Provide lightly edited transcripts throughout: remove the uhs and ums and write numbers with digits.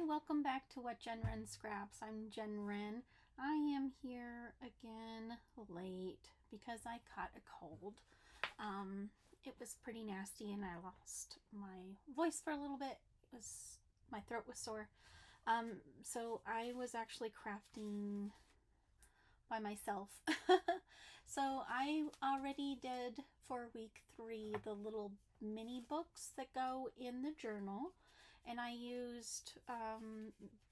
Hi, welcome back to What Jen Wren Scraps. I'm Jen Wren. I am here again late because I caught a cold. It was pretty nasty and I lost my voice for a little bit. My throat was sore. So I was actually crafting by myself. So I already did for week 3 the little mini books that go in the journal. And I used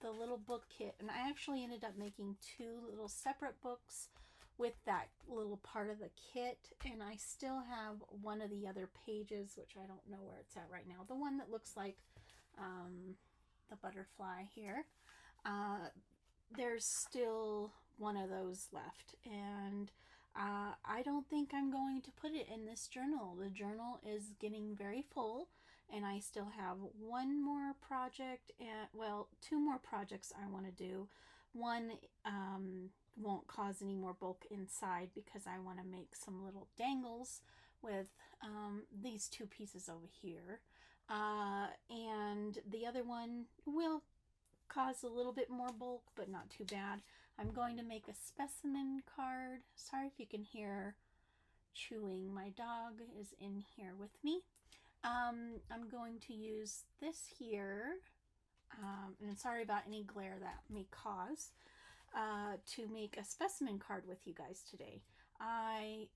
the little book kit, and I actually ended up making 2 little separate books with that little part of the kit, and I still have one of the other pages, which I don't know where it's at right now, the one that looks like the butterfly here. There's still one of those left, and I don't think I'm going to put it in this journal. The journal is getting very full, and I still have one more project, and well, 2 more projects I want to do. One won't cause any more bulk inside because I want to make some little dangles with these 2 pieces over here. And the other one will cause a little bit more bulk, but not too bad. I'm going to make a specimen card. Sorry if you can hear chewing. My dog is in here with me. I'm going to use this here, and sorry about any glare that may cause, to make a specimen card with you guys today. Like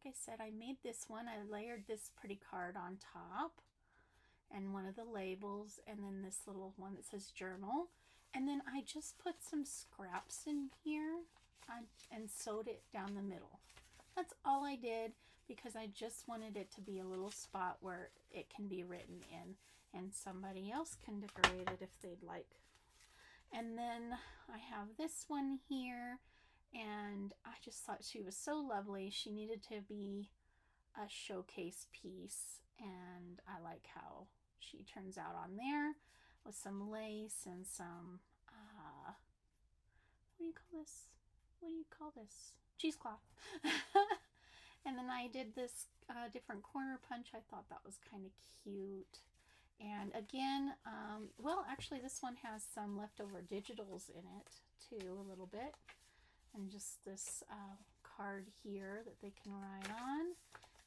I said, I made this one. I layered this pretty card on top, and one of the labels, and then this little one that says journal. And then I just put some scraps in here and sewed it down the middle. That's all I did because I just wanted it to be a little spot where it can be written in, and somebody else can decorate it if they'd like. And then I have this one here, and I just thought she was so lovely. She needed to be a showcase piece, and I like how she turns out on there with some lace and some what do you call this cheesecloth. And then I did this different corner punch. I thought that was kind of cute. And again, well, actually this one has some leftover digitals in it too, a little bit, and just this card here that they can write on,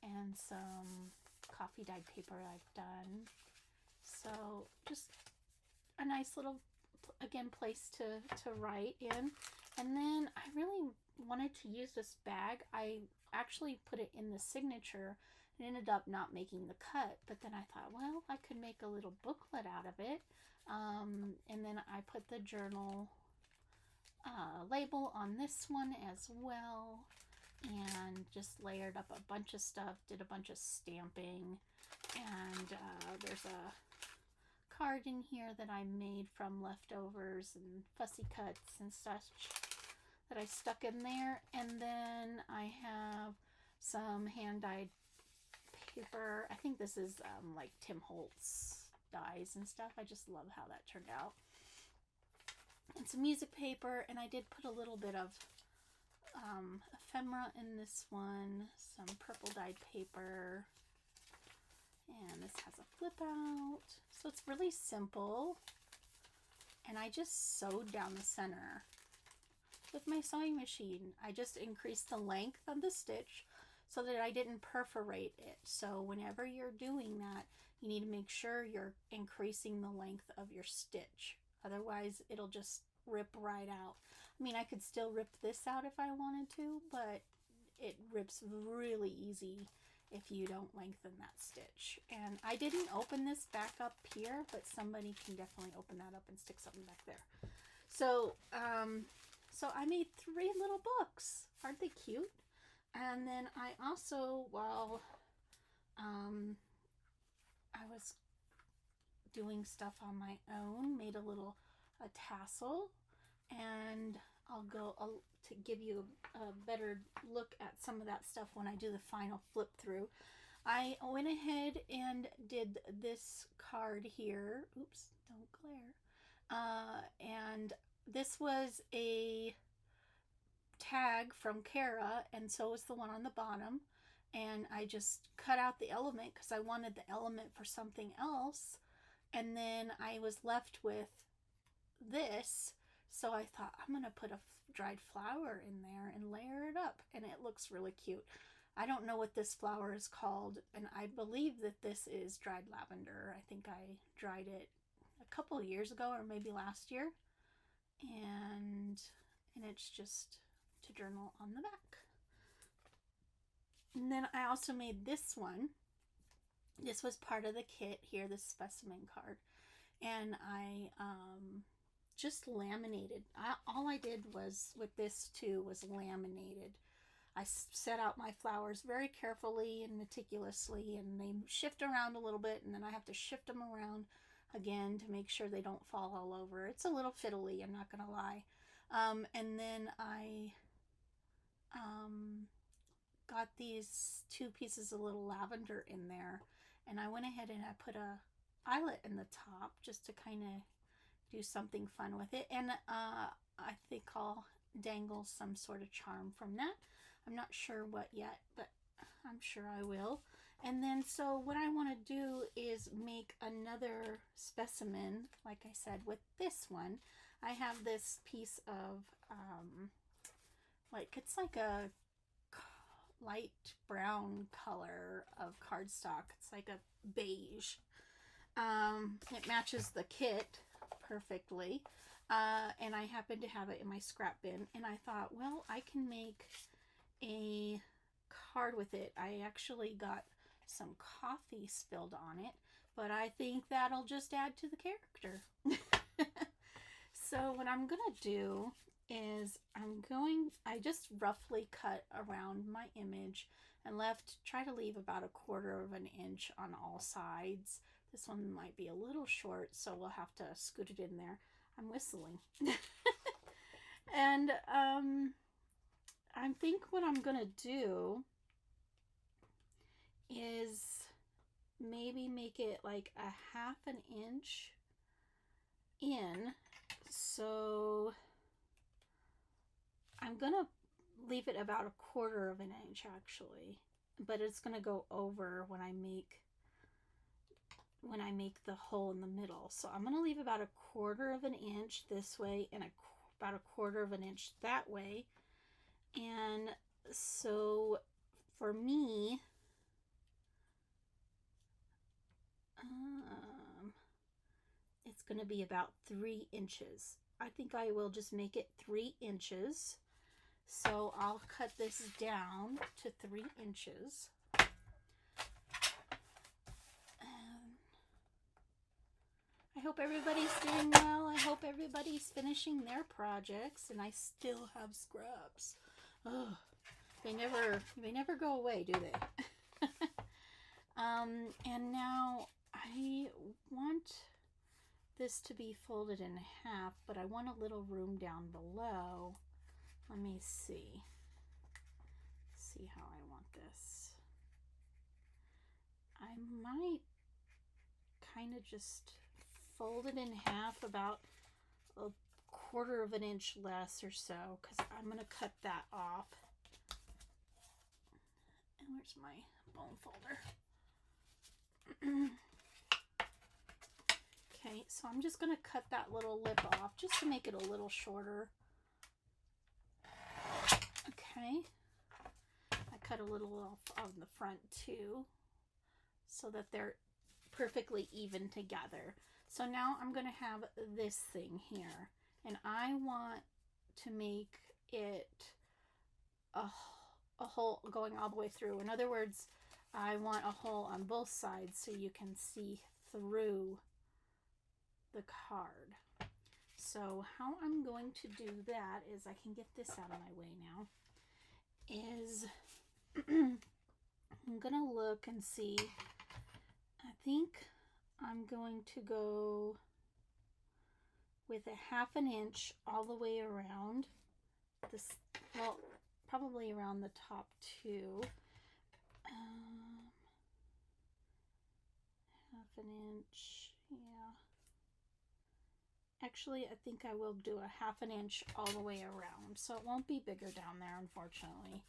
and some coffee dyed paper I've done. So just a nice little, again, place to write in. And then I really wanted to use this bag. I actually put it in the signature and ended up not making the cut, but then I thought, well, I could make a little booklet out of it. And then I put the journal label on this one as well, and just layered up a bunch of stuff, did a bunch of stamping, and there's a card in here that I made from leftovers and fussy cuts and such that I stuck in there. And then I have some hand-dyed paper. I think this is like Tim Holtz dyes and stuff. I just love how that turned out. And some music paper, and I did put a little bit of ephemera in this one, some purple dyed paper, and this has a flip out. So it's really simple, and I just sewed down the center with my sewing machine. I just increased the length of the stitch so that I didn't perforate it. So whenever you're doing that, you need to make sure you're increasing the length of your stitch. Otherwise, it'll just rip right out. I mean, I could still rip this out if I wanted to, but it rips really easy if you don't lengthen that stitch. And I didn't open this back up here, but somebody can definitely open that up and stick something back there. So, so I made 3 little books. Aren't they cute? And then I also, while I was doing stuff on my own, made a tassel, and I'll go to give you a better look at some of that stuff when I do the final flip through. I went ahead and did this card here. Oops, don't glare. And this was a tag from Cara, and so was the one on the bottom. And I just cut out the element because I wanted the element for something else. And then I was left with this, so I thought I'm gonna put a dried flower in there and layer it up, and it looks really cute. I don't know what this flower is called, and I believe that this is dried lavender. I think I dried it a couple of years ago, or maybe last year, and it's just to journal on the back. And then I also made this one. This was part of the kit here, this specimen card, and I just laminated. All I did was with this too was laminated. I set out my flowers very carefully and meticulously, and they shift around a little bit, and then I have to shift them around again to make sure they don't fall all over. It's a little fiddly, I'm not gonna lie. And then I got these 2 pieces of little lavender in there, and I went ahead and I put a eyelet in the top just to kind of do something fun with it, and I think I'll dangle some sort of charm from that. I'm not sure what yet, but I'm sure I will. And then so what I want to do is make another specimen, like I said, with this one. I have this piece of it's like a light brown color of cardstock. It's like a beige. It matches the kit perfectly, and I happen to have it in my scrap bin, and I thought, well, I can make a card with it. I actually got some coffee spilled on it, but I think that'll just add to the character. So what I'm gonna do is I just roughly cut around my image and try to leave about 1/4 of an inch on all sides. This one might be a little short, so we'll have to scoot it in there. I'm whistling. And I think what I'm gonna do is maybe make it like 1/2 an inch in. So I'm gonna leave it about 1/4 of an inch actually, but it's gonna go over when I make the hole in the middle. So I'm gonna leave about 1/4 of an inch this way and about 1/4 of an inch that way. And so for me, it's going to be about 3 inches. I think I will just make it 3 inches. So I'll cut this down to 3 inches. I hope everybody's doing well. I hope everybody's finishing their projects, and I still have scraps. Oh, they never go away, do they? And now I want this to be folded in half, but I want a little room down below. Let me see how I want this. I might kind of just fold it in half about 1/4 of an inch less or so, because I'm going to cut that off. And where's my bone folder? Okay, so I'm just going to cut that little lip off just to make it a little shorter. Okay, I cut a little off on the front too, so that they're perfectly even together. So now I'm going to have this thing here, and I want to make it a hole going all the way through. In other words, I want a hole on both sides so you can see through the card. So how I'm going to do that is, I can get this out of my way now, is I'm going to look and see. I think I'm going to go with 1/2 an inch all the way around this, well, probably around the top too. 1/2 an inch, yeah. Actually, I think I will do 1/2 an inch all the way around, so it won't be bigger down there, unfortunately.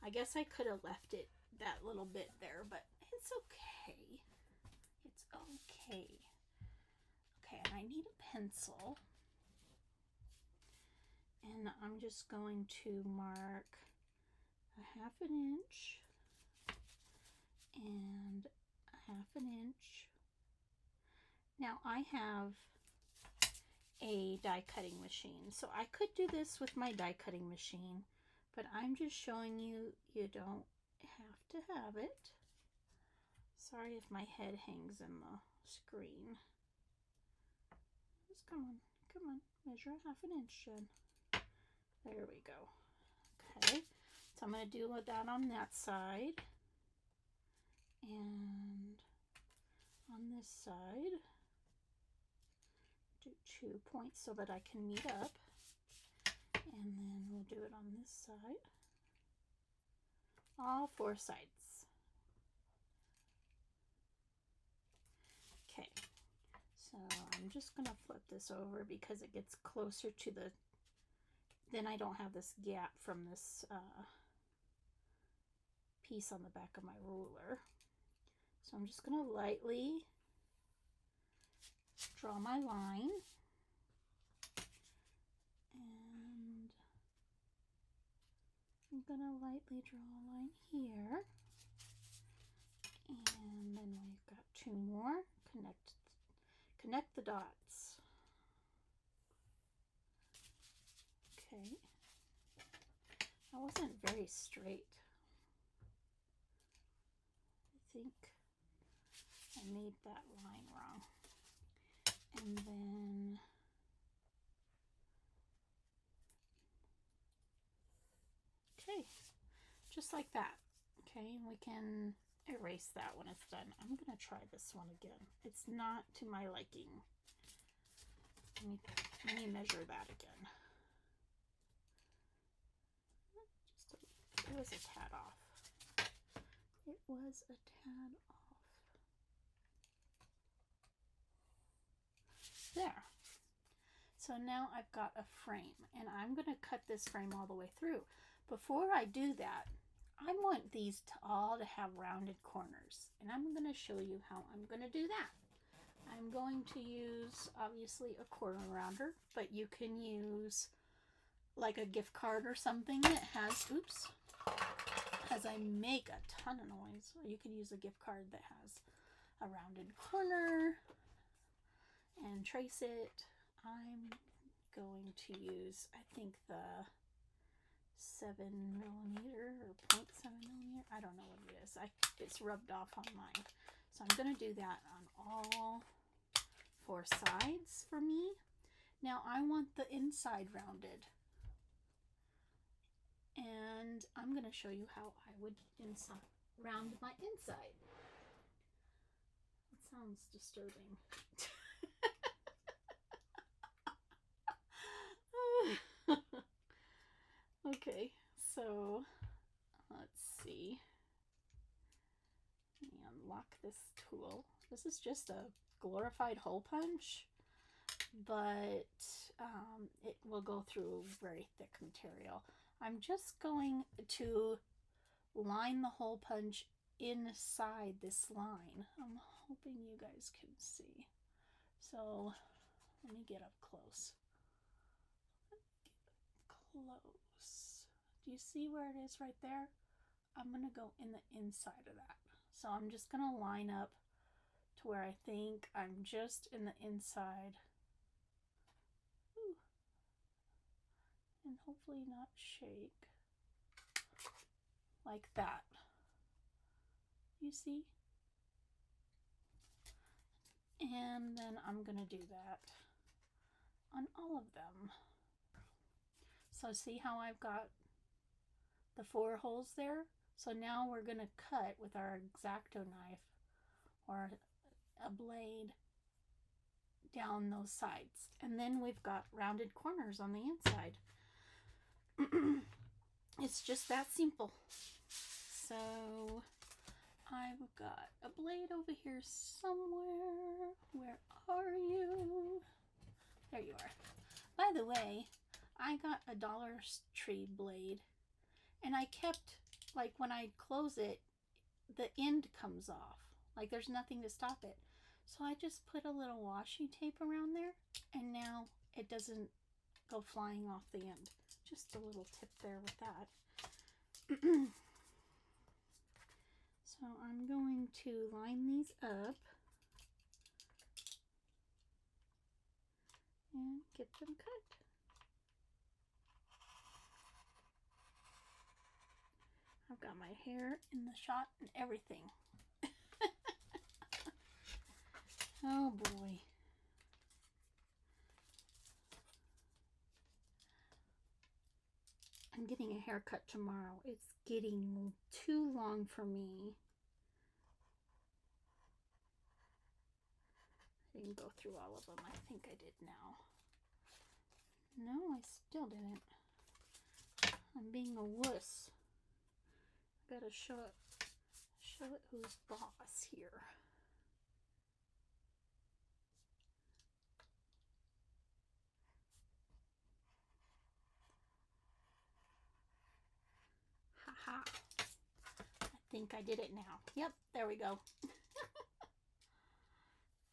I guess I could have left it that little bit there, but it's okay. It's okay. pencil. And I'm just going to mark a 1/2 inch and a 1/2 inch. Now I have a die cutting machine, so I could do this with my die cutting machine, but I'm just showing you, you don't have to have it. Sorry if my head hangs in the screen. Just come on, measure a 1/2 inch, Jen. There we go. Okay, so I'm going to do that on that side, and on this side, do 2 points so that I can meet up, and then we'll do it on this side, all 4 sides. Okay, so I'm just going to flip this over because it gets closer to the, then I don't have this gap from this piece on the back of my ruler. So I'm just going to lightly draw my line, and I'm going to lightly draw a line here, and then we've got 2 more. Connect the dots. Okay, that wasn't very straight. I think I made that line wrong. And then okay, just like that. Okay, and we can erase that when it's done. I'm going to try this one again. It's not to my liking. Let me measure that again. It was a tad off. It was a tad off. There. So now I've got a frame, and I'm going to cut this frame all the way through. Before I do that, I want these all to have rounded corners, and I'm going to show you how I'm going to do that. I'm going to use, obviously, a corner rounder, but you can use like a gift card or something that has, oops, as I make a ton of noise, or you can use a gift card that has a rounded corner and trace it. I'm going to use, I think, the 7mm or 0.7mm. I don't know what it is. It's rubbed off on mine. So I'm going to do that on all 4 sides for me. Now I want the inside rounded, and I'm going to show you how I would round my inside. It sounds disturbing. Okay, so let's see. Let me unlock this tool. This is just a glorified hole punch, but it will go through very thick material. I'm just going to line the hole punch inside this line. I'm hoping you guys can see. So let me get up close. Do you see where it is right there? I'm going to go in the inside of that. So I'm just going to line up to where I think I'm just in the inside. Ooh. And hopefully not shake. Like that. You see? And then I'm going to do that on all of them. So see how I've got the 4 holes there? So now we're going to cut with our X-Acto knife or a blade down those sides. And then we've got rounded corners on the inside. It's just that simple. So I've got a blade over here somewhere. Where are you? There you are. By the way, I got a Dollar Tree blade, and I kept, like, when I close it, the end comes off. Like, there's nothing to stop it. So I just put a little washi tape around there, and now it doesn't go flying off the end. Just a little tip there with that. So I'm going to line these up and get them cut. I've got my hair in the shot and everything. Oh boy. I'm getting a haircut tomorrow. It's getting too long for me. I didn't go through all of them. I think I did now. No, I still didn't. I'm being a wuss. Gotta show it who's boss here. Haha. I think I did it now. Yep, there we go.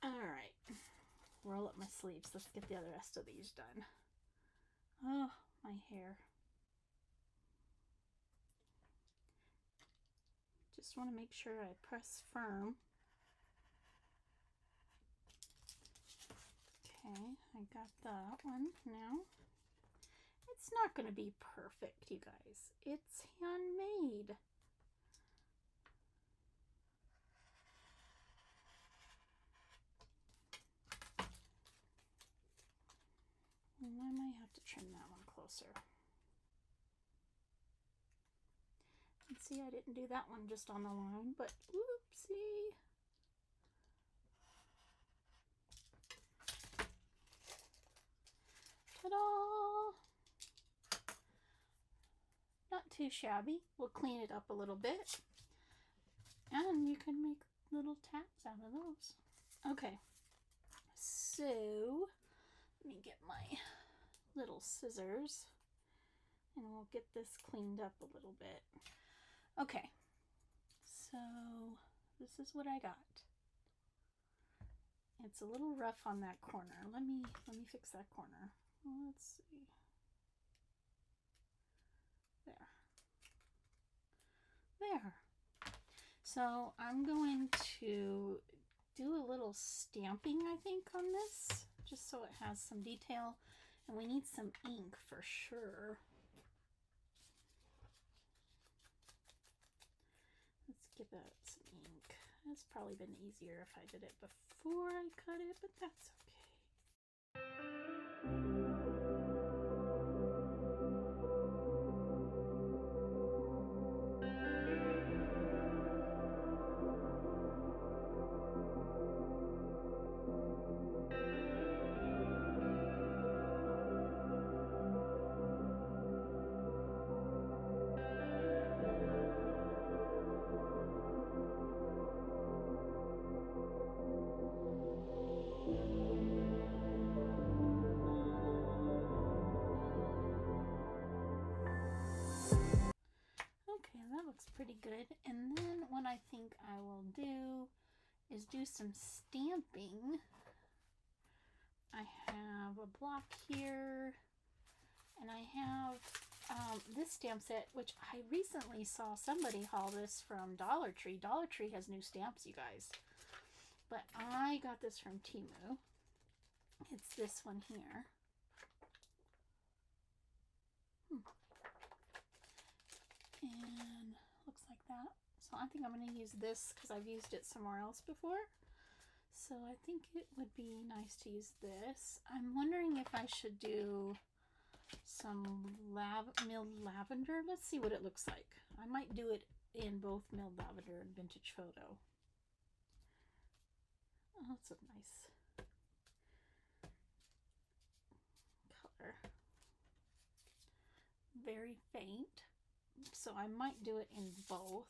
Alright. Roll up my sleeves. Let's get the other rest of these done. Oh, my hair. Just want to make sure I press firm. Okay, I got that one now. It's not going to be perfect, you guys. It's handmade. And I might have to trim that one closer. And see, I didn't do that one just on the line, but whoopsie. Ta-da! Not too shabby. We'll clean it up a little bit. And you can make little tabs out of those. Okay. So, let me get my little scissors and we'll get this cleaned up a little bit. Okay. So, this is what I got. It's a little rough on that corner. Let me fix that corner. Let's see. There. So I'm going to do a little stamping, I think, on this, just so it has some detail. And we need some ink for sure. Let's give that some ink. It's probably been easier if I did it before I cut it, but that's okay. Pretty good. And then what I think I will do is do some stamping. I have a block here and I have this stamp set, which I recently saw somebody haul this from Dollar Tree. Dollar Tree has new stamps, you guys, but I got this from Temu. It's this one here. And looks like that. So I think I'm going to use this because I've used it somewhere else before. So I think it would be nice to use this. I'm wondering if I should do some milled lavender. Let's see what it looks like. I might do it in both milled lavender and vintage photo. Oh, that's a nice color. Very faint. So I might do it in both.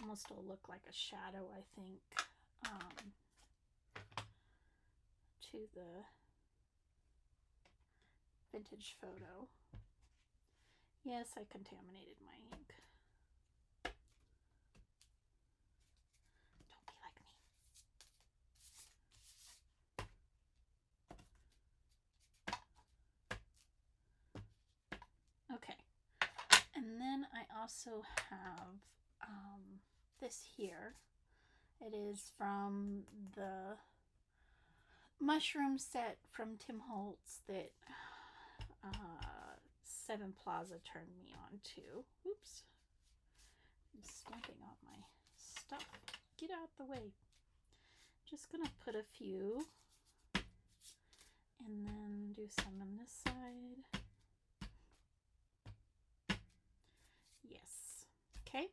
Almost will look like a shadow, I think, to the vintage photo. Yes, I contaminated my ink. Don't be like me. Okay. And then I also have this here. It is from the mushroom set from Tim Holtz that Seven Plaza turned me on to. Oops. I'm stomping on my stuff. Get out the way. Just gonna put a few and then do some on this side. Yes. Okay.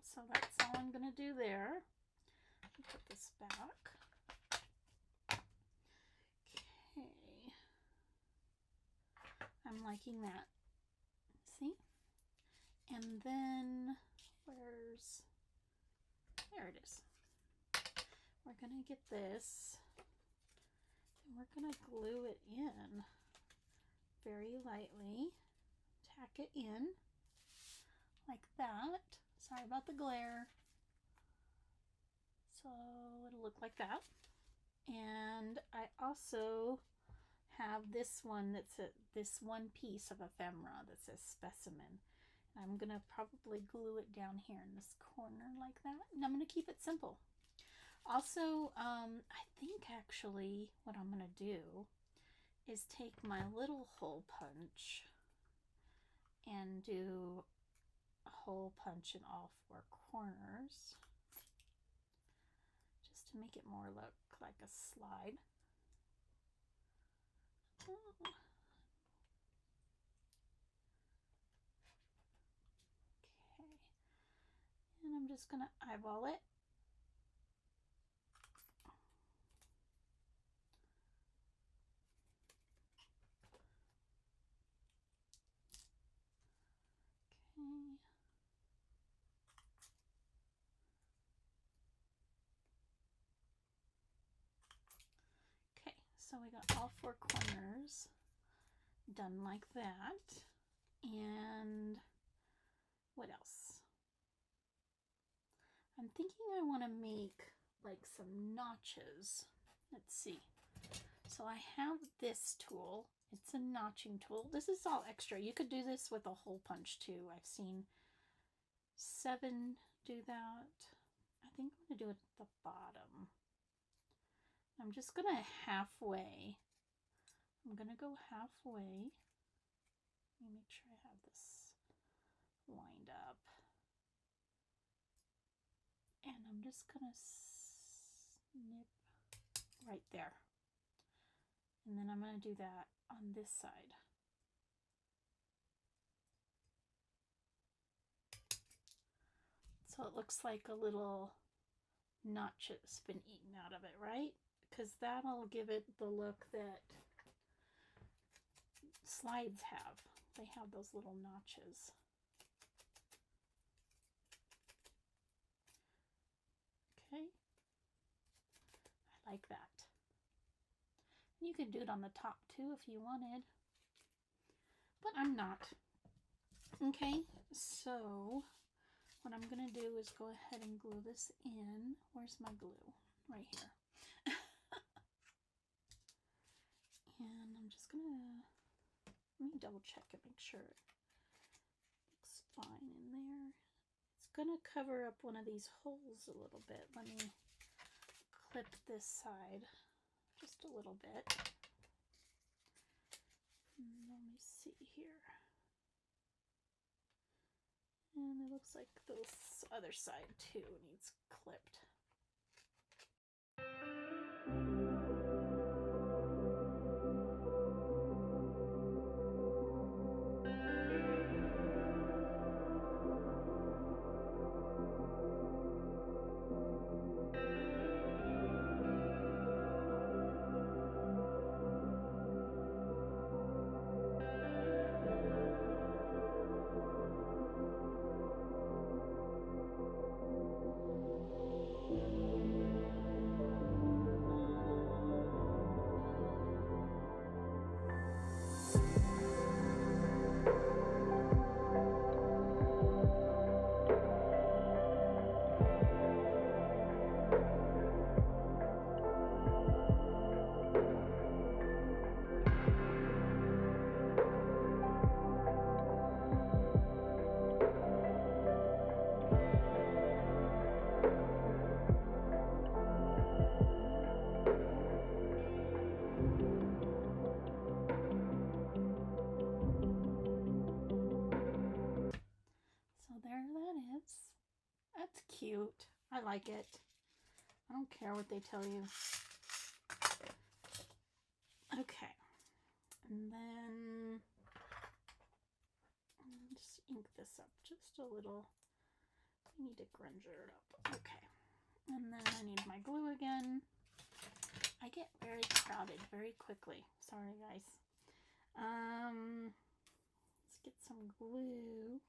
So that's all I'm gonna do there. Put this back. Okay. I'm liking that. See? And then there it is. We're gonna get this and we're gonna glue it in very lightly. Tack it in like that. Sorry about the glare. So it'll look like that. And I also have this one that's this one piece of ephemera that says specimen. I'm gonna probably glue it down here in this corner like that, and I'm gonna keep it simple. Also, I think actually what I'm gonna do is take my little hole punch and do a hole punch in all four corners, just to make it more look like a slide. Okay, and I'm just gonna eyeball it. Okay, so we got all four corners done like that. And what else? I'm thinking I want to make like some notches. Let's see. So I have this tool. It's a notching tool. This is all extra. You could do this with a hole punch too. I've seen Seven do that. I think I'm going to do it at the bottom. I'm just going to halfway. I'm going to go halfway. Let me make sure I have this lined up. And I'm just going to snip right there. And then I'm going to do that on this side. So it looks like a little notch has been eaten out of it, right? Because that'll give it the look that slides have. They have those little notches. Okay. I like that. You could do it on the top too if you wanted, but I'm not. Okay, so what I'm going to do is go ahead and glue this in. Where's my glue? Right here. And I'm just going to, let me double check and make sure it looks fine in there. It's going to cover up one of these holes a little bit. Let me clip this side just a little bit. Let me see here. And it looks like this other side too needs clipped. That's cute. I like it. I don't care what they tell you. Okay. And then just ink this up just a little. I need to grunge it up. Okay. And then I need my glue again. I get very crowded very quickly. Sorry, guys. Let's get some glue.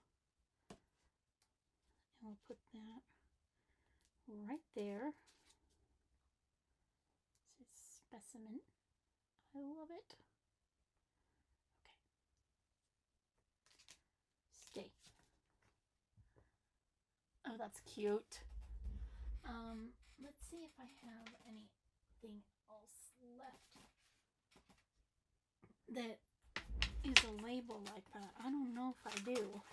And we'll put that right there. This is specimen. I love it. Okay. Stay. Oh, that's cute. Let's see if I have anything else left that is a label like that. I don't know if I do.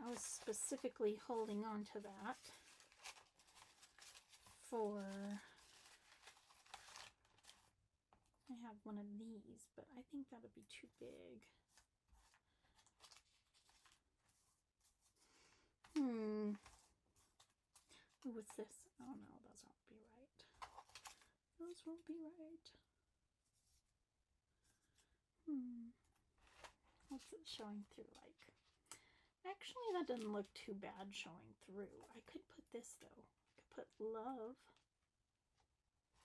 I was specifically holding on to that for, I have one of these, but I think that would be too big. Ooh, what's this? Oh no, those won't be right. Those won't be right. What's it showing through like? Actually, that doesn't look too bad showing through. I could put this though. I could put love.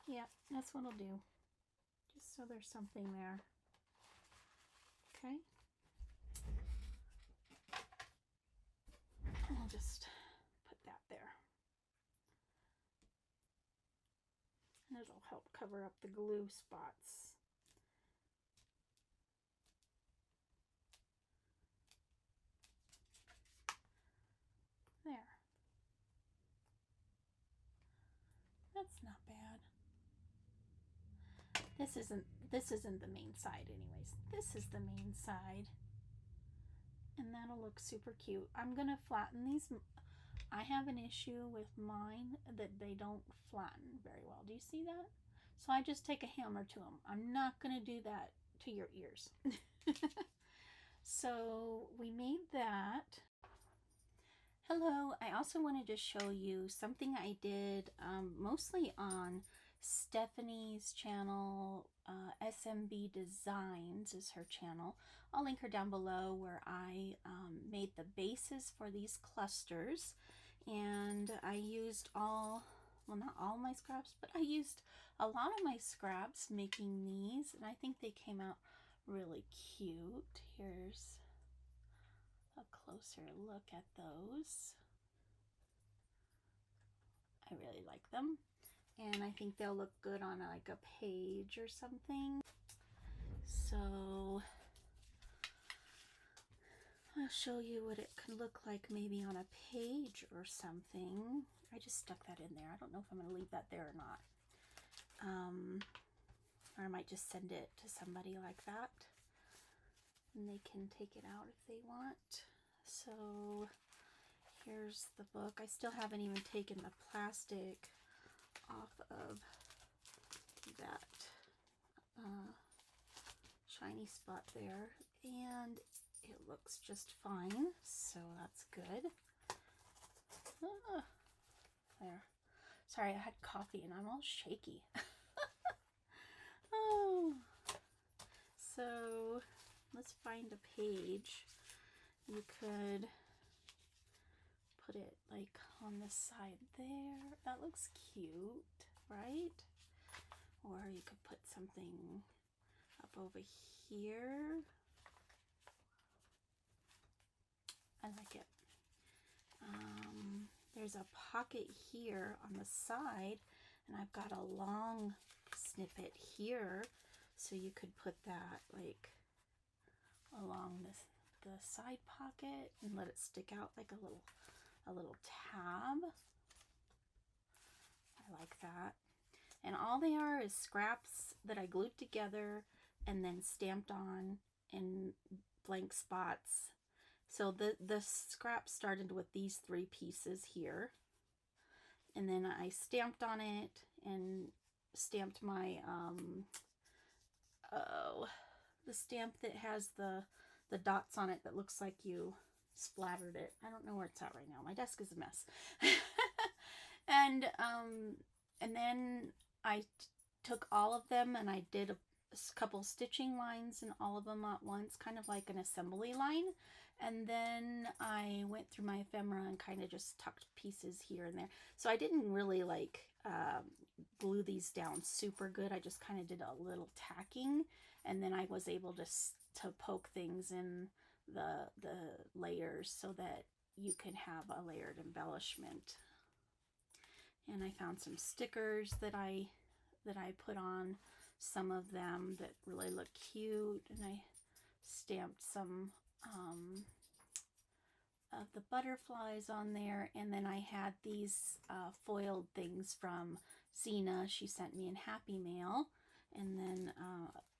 Yeah, that's what I'll do. Just so there's something there. Okay. I'll just put that there. And it'll help cover up the glue spots. There. That's not bad. This isn't the main side anyways. This is the main side. And that'll look super cute. I'm gonna flatten these. I have an issue with mine that they don't flatten very well. Do you see that? So I just take a hammer to them. I'm not gonna do that to your ears. So we made that. Hello, I also wanted to show you something I did mostly on Stephanie's channel. SMB Designs is her channel. I'll link her down below, where I made the bases for these clusters, and I used well, not all my scraps, but I used a lot of my scraps making these, and I think they came out really cute. Here's a closer look at those. I really like them, and I think they'll look good on like a page or something. So I'll show you what it could look like maybe on a page or something. I just stuck that in there. I don't know if I'm going to leave that there or not. Or I might just send it to somebody like that, and they can take it out if they want. So here's the book. I still haven't even taken the plastic off of that shiny spot there, and it looks just fine, so that's good. There. Sorry, I had coffee and I'm all shaky. Oh. So let's find a page. You could put it like on the side there. That looks cute, right? Or you could put something up over here. I like it. There's a pocket here on the side, and I've got a long snippet here, so you could put that like along the side pocket and let it stick out like a little tab. I like that. And all they are is scraps that I glued together and then stamped on in blank spots. So the scrap started with these 3 pieces here. And then I stamped on it and stamped my, the stamp that has the dots on it that looks like you splattered it. I don't know where it's at right now. My desk is a mess. And then I took all of them and I did a couple stitching lines in all of them at once, kind of like an assembly line. And then I went through my ephemera and kind of just tucked pieces here and there. So I didn't really like glue these down super good. I just kind of did a little tacking, and then I was able to poke things in the layers so that you can have a layered embellishment. And I found some stickers that I put on, some of them that really look cute, and I stamped some of the butterflies on there. And then I had these foiled things from Zena. She sent me in Happy Mail, and then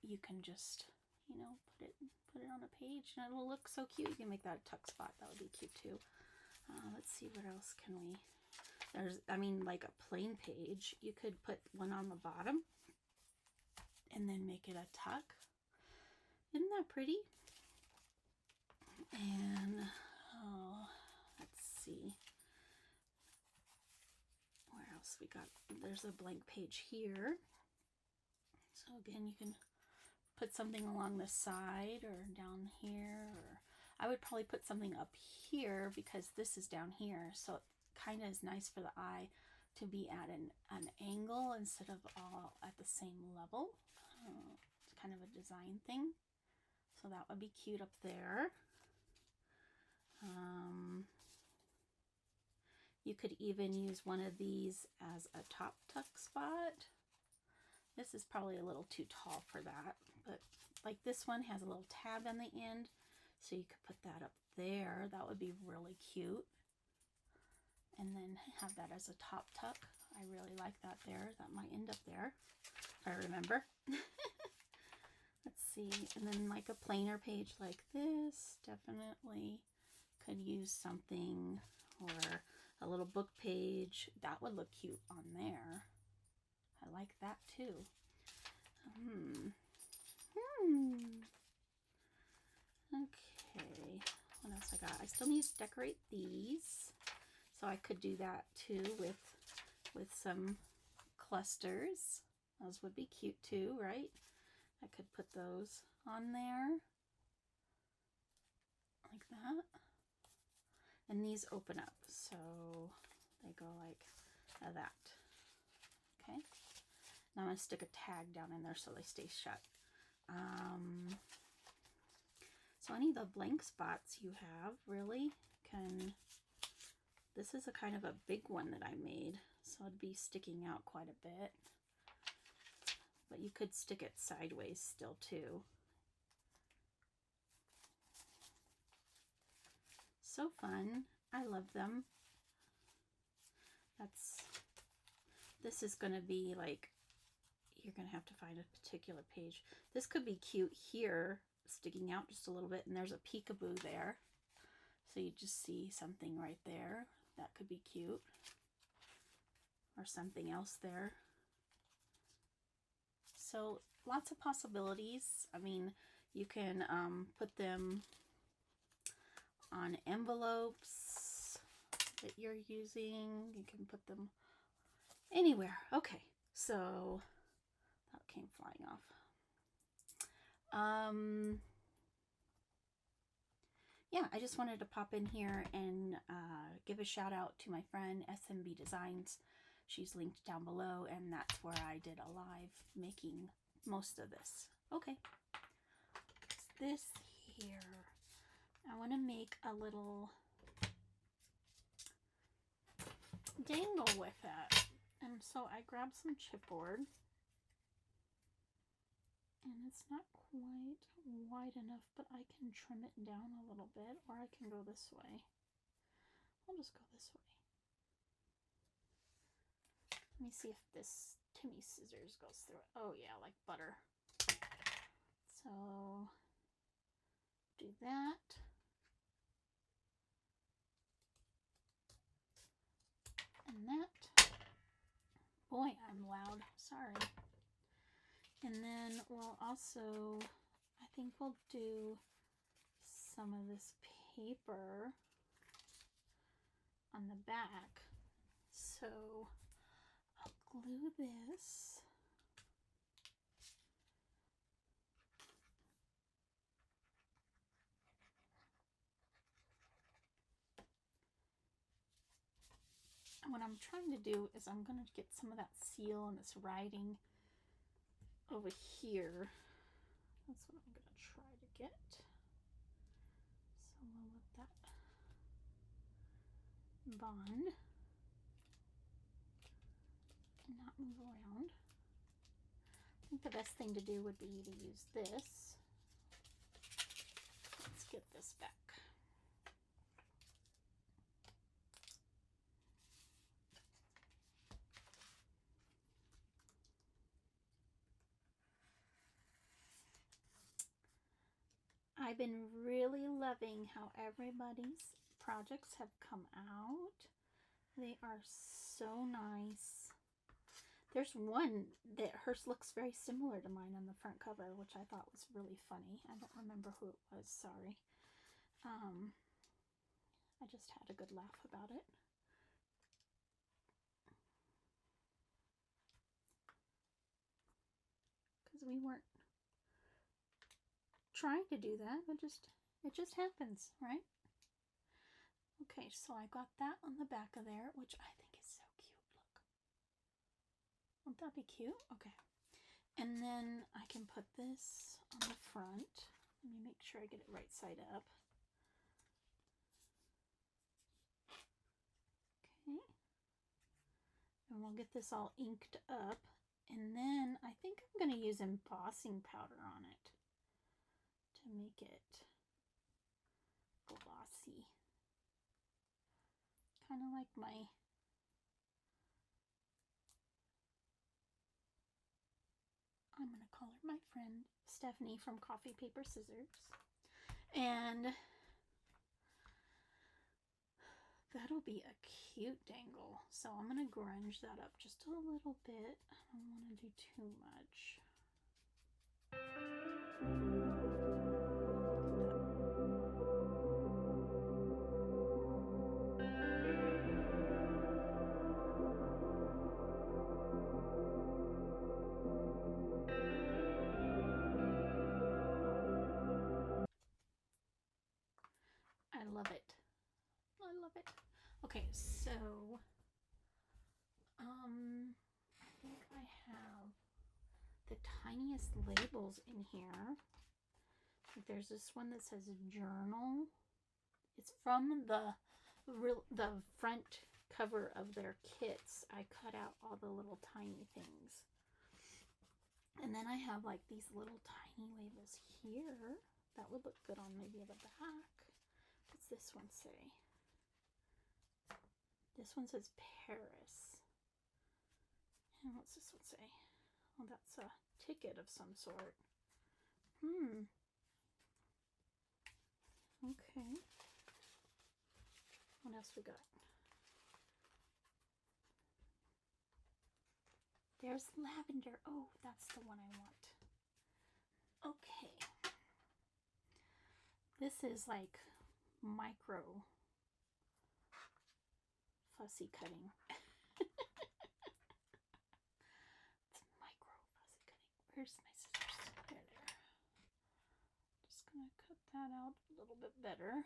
you can just, you know, put it on a page and it'll look so cute. You can make that a tuck spot. That would be cute too. Let's see, what else can we, I mean, like a plain page, you could put one on the bottom and then make it a tuck. Isn't that pretty? And let's see, where else we got, there's a blank page here. So again, you can put something along the side or down here, or I would probably put something up here because this is down here, so it kind of is nice for the eye to be at an angle instead of all at the same level. It's kind of a design thing, so that would be cute up there. You could even use one of these as a top tuck spot. This is probably a little too tall for that, but like this one has a little tab on the end, so you could put that up there. That would be really cute. And then have that as a top tuck. I really like that there. That might end up there, if I remember. Let's see. And then like a plainer page like this, definitely could use something, or a little book page. That would look cute on there. I like that too. Okay, what else I got? I still need to decorate these, so I could do that too with some clusters. Those would be cute too, right? I could put those on there like that, and these open up, so they go like that. Okay, now I'm going to stick a tag down in there so they stay shut. So any of the blank spots you have really can, this is a kind of a big one that I made, so it'd be sticking out quite a bit, but you could stick it sideways still too. So fun. I love them. This is going to be like, you're going to have to find a particular page. This could be cute here, sticking out just a little bit, and there's a peekaboo there. So you just see something right there. That could be cute. Or something else there. So lots of possibilities. I mean, you can put them on envelopes that you're using. You can put them anywhere. Okay, so that came flying off. Yeah, I just wanted to pop in here and give a shout out to my friend SMB Designs. She's linked down below, and that's where I did a live making most of this. Okay, this here, I want to make a little dangle with it. And so I grabbed some chipboard, and it's not quite wide enough, but I can trim it down a little bit, or I can go this way. I'll just go this way. Let me see if this Timmy scissors goes through it. Oh yeah, like butter. So do that. And that. Boy, I'm loud. Sorry. And then we'll also, I think we'll do some of this paper on the back. So I'll glue this. And what I'm trying to do is I'm going to get some of that seal and this writing over here. That's what I'm going to try to get. So we'll let that bond and not move around. I think the best thing to do would be to use this. Let's get this back. I've been really loving how everybody's projects have come out. They are so nice. There's one that hers looks very similar to mine on the front cover, which I thought was really funny. I don't remember who it was, sorry. I just had a good laugh about it. Because we weren't trying to do that, but it just happens, right? Okay, so I got that on the back of there, which I think is so cute. Look. Won't that be cute? Okay. And then I can put this on the front. Let me make sure I get it right side up. Okay. And we'll get this all inked up. And then I think I'm going to use embossing powder on it to make it glossy. Kind of like I'm going to call her my friend Stephanie from Coffee Paper Scissors. And that'll be a cute dangle. So I'm going to grunge that up just a little bit. I don't want to do too much. I love it. I love it. Okay, so I think I have the tiniest labels in here. There's this one that says journal. It's from the front cover of their kits. I cut out all the little tiny things. And then I have like these little tiny labels here. That would look good on maybe the back. What's this one say? This one says Paris. And what's this one say? Oh, that's a ticket of some sort. Okay. What else we got? There's Lavender. Oh, that's the one I want. Okay. This is like micro fussy cutting. It's micro fussy cutting. Where's my scissors? There they are. Just gonna cut that out a little bit better.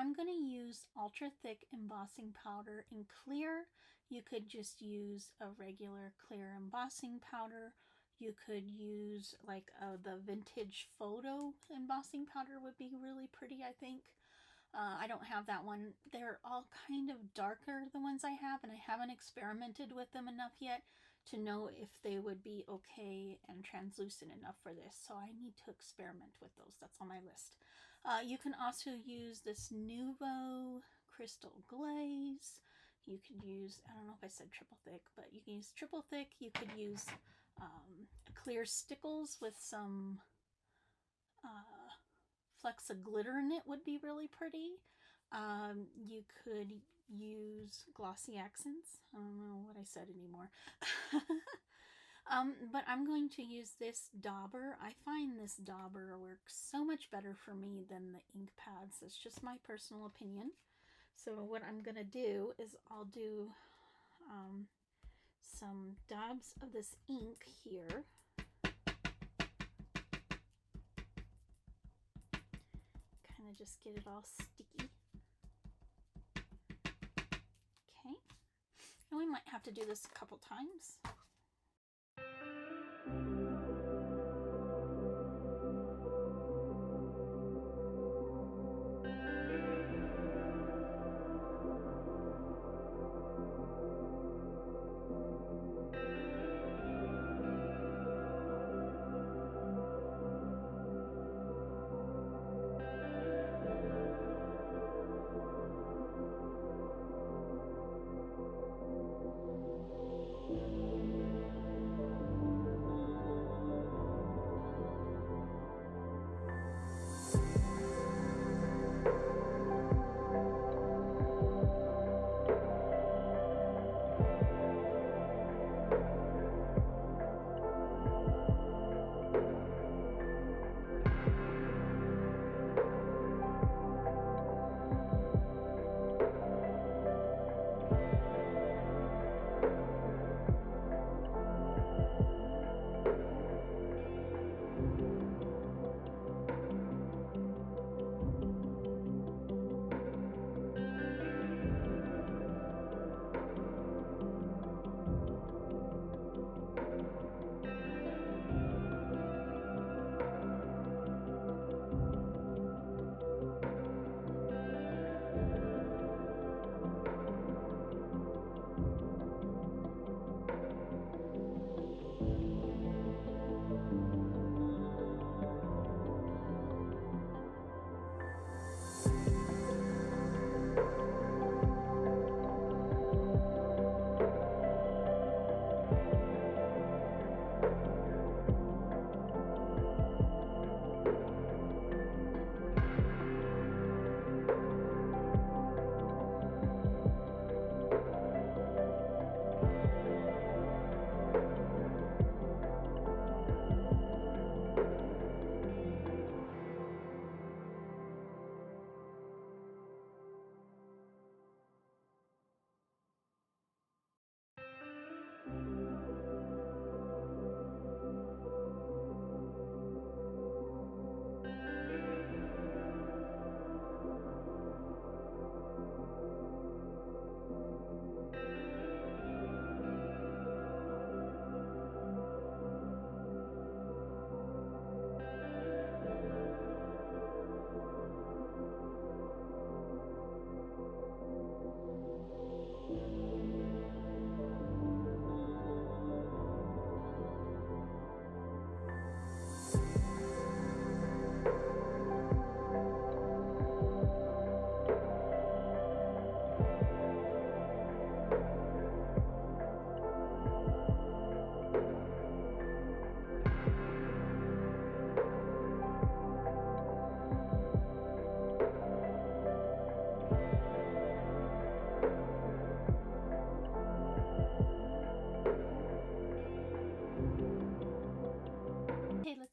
I'm going to use ultra thick embossing powder in clear. You could just use a regular clear embossing powder. You could use like the vintage photo embossing powder would be really pretty, I think. I don't have that one. They're all kind of darker, the ones I have, and I haven't experimented with them enough yet to know if they would be okay and translucent enough for this. So I need to experiment with those. That's on my list. You can also use this Nuvo Crystal Glaze. You could use, I don't know if I said triple thick, but you can use triple thick. You could use clear stickles with some flecks of glitter in it would be really pretty. You could use glossy accents. I don't know what I said anymore. But I'm going to use this dauber. I find this dauber works so much better for me than the ink pads. That's just my personal opinion. So what I'm going to do is I'll do some dabs of this ink here. Kind of just get it all sticky. Okay. And we might have to do this a couple times.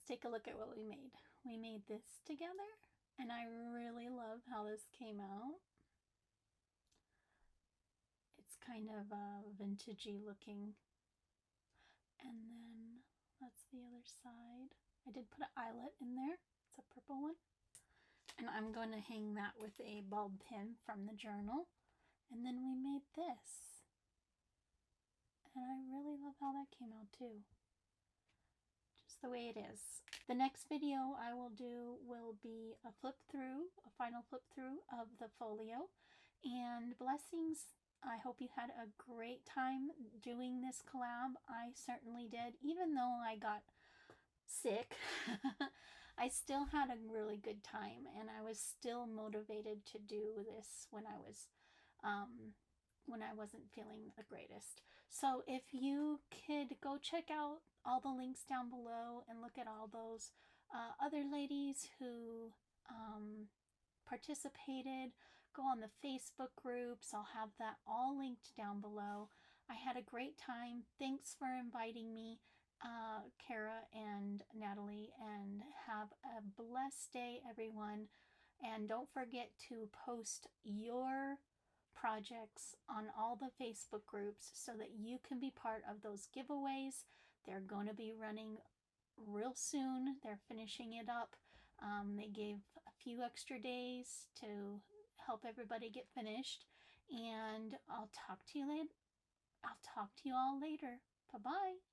Take a look at what we made. We made this together, and I really love how this came out. It's kind of vintagey looking. And then that's the other side. I did put an eyelet in there. It's a purple one. And I'm going to hang that with a bulb pin from the journal. And then we made this. And I really love how that came out too. Just the way it is. The next video I will do will be a flip through, a final flip through of the folio. And blessings. I hope you had a great time doing this collab. I certainly did. Even though I got sick, I still had a really good time, and I was still motivated to do this when I wasn't feeling the greatest. So if you could go check out all the links down below and look at all those other ladies who participated, go on the Facebook groups. I'll have that all linked down below. I had a great time. Thanks for inviting me, Cara and Nathalie, and have a blessed day, everyone. And don't forget to post your projects on all the Facebook groups so that you can be part of those giveaways. They're going to be running real soon. They're finishing it up. They gave a few extra days to help everybody get finished, and I'll talk to you all later. Bye bye.